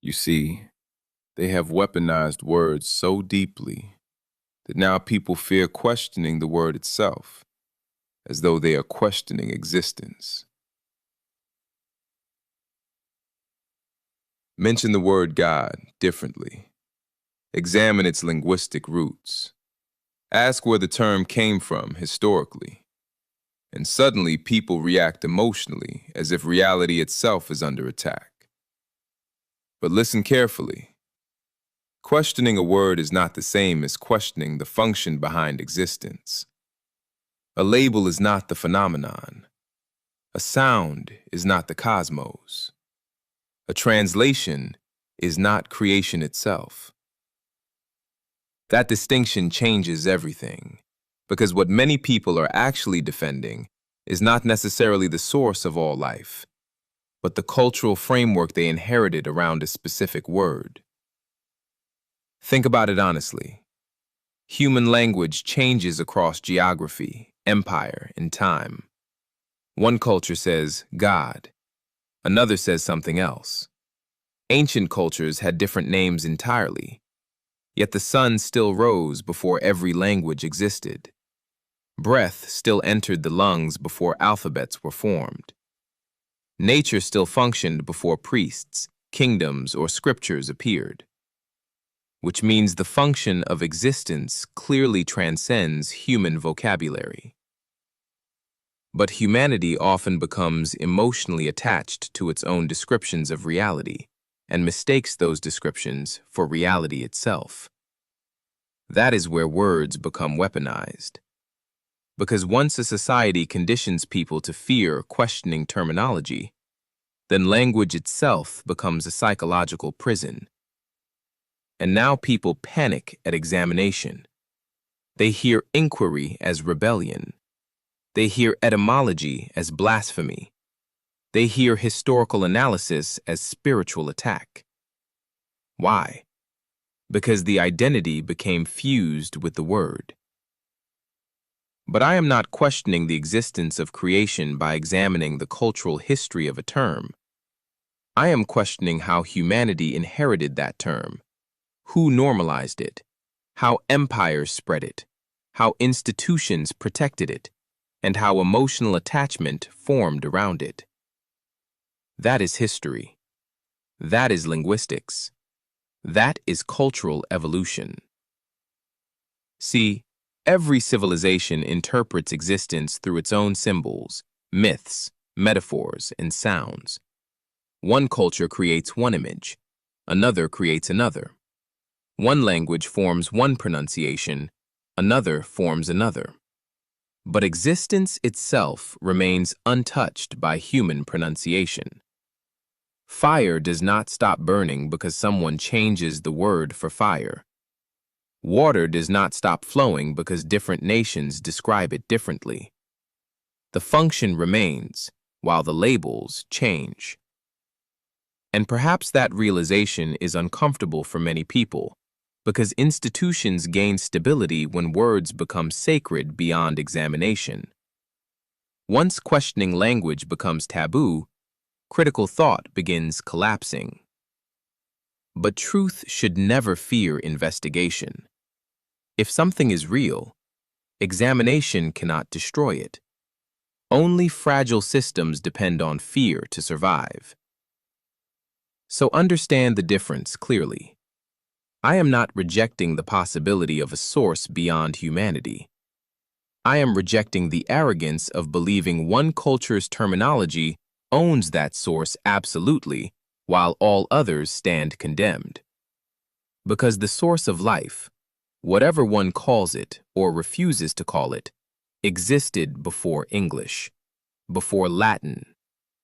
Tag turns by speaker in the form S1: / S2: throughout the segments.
S1: You see, they have weaponized words so deeply that now people fear questioning the word itself, as though they are questioning existence. Mention the word God differently. Examine its linguistic roots. Ask where the term came from historically. And suddenly people react emotionally as if reality itself is under attack. But listen carefully. Questioning a word is not the same as questioning the function behind existence. A label is not the phenomenon. A sound is not the cosmos. A translation is not creation itself. That distinction changes everything, because what many people are actually defending is not necessarily the source of all life, but the cultural framework they inherited around a specific word. Think about it honestly. Human language changes across geography, empire, and time. One culture says God, another says something else. Ancient cultures had different names entirely, yet the sun still rose before every language existed. Breath still entered the lungs before alphabets were formed. Nature still functioned before priests, kingdoms, or scriptures appeared. Which means the function of existence clearly transcends human vocabulary. But humanity often becomes emotionally attached to its own descriptions of reality and mistakes those descriptions for reality itself. That is where words become weaponized. Because once a society conditions people to fear questioning terminology, then language itself becomes a psychological prison. And now people panic at examination. They hear inquiry as rebellion. They hear etymology as blasphemy. They hear historical analysis as spiritual attack. Why? Because the identity became fused with the word. But I am not questioning the existence of creation by examining the cultural history of a term. I am questioning how humanity inherited that term. Who normalized it, how empires spread it, how institutions protected it, and how emotional attachment formed around it. That is history. That is linguistics. That is cultural evolution. See, every civilization interprets existence through its own symbols, myths, metaphors, and sounds. One culture creates one image, another creates another. One language forms one pronunciation, another forms another. But existence itself remains untouched by human pronunciation. Fire does not stop burning because someone changes the word for fire. Water does not stop flowing because different nations describe it differently. The function remains, while the labels change. And perhaps that realization is uncomfortable for many people, because institutions gain stability when words become sacred beyond examination. Once questioning language becomes taboo, critical thought begins collapsing. But truth should never fear investigation. If something is real, examination cannot destroy it. Only fragile systems depend on fear to survive. So understand the difference clearly. I am not rejecting the possibility of a source beyond humanity. I am rejecting the arrogance of believing one culture's terminology owns that source absolutely, while all others stand condemned. Because the source of life, whatever one calls it or refuses to call it, existed before English, before Latin,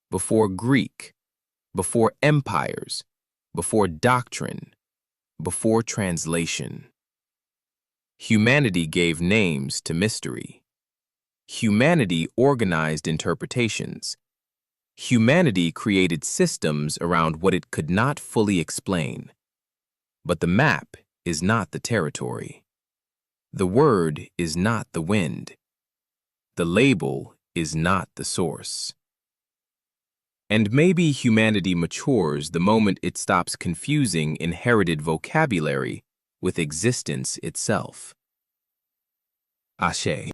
S1: before Greek, before empires, before doctrine, before translation. Humanity gave names to mystery. Humanity organized interpretations. Humanity created systems around what it could not fully explain. But the map is not the territory. The word is not the wind. The label is not the source.
S2: And maybe humanity matures the moment it stops confusing inherited vocabulary with existence itself. Ashe.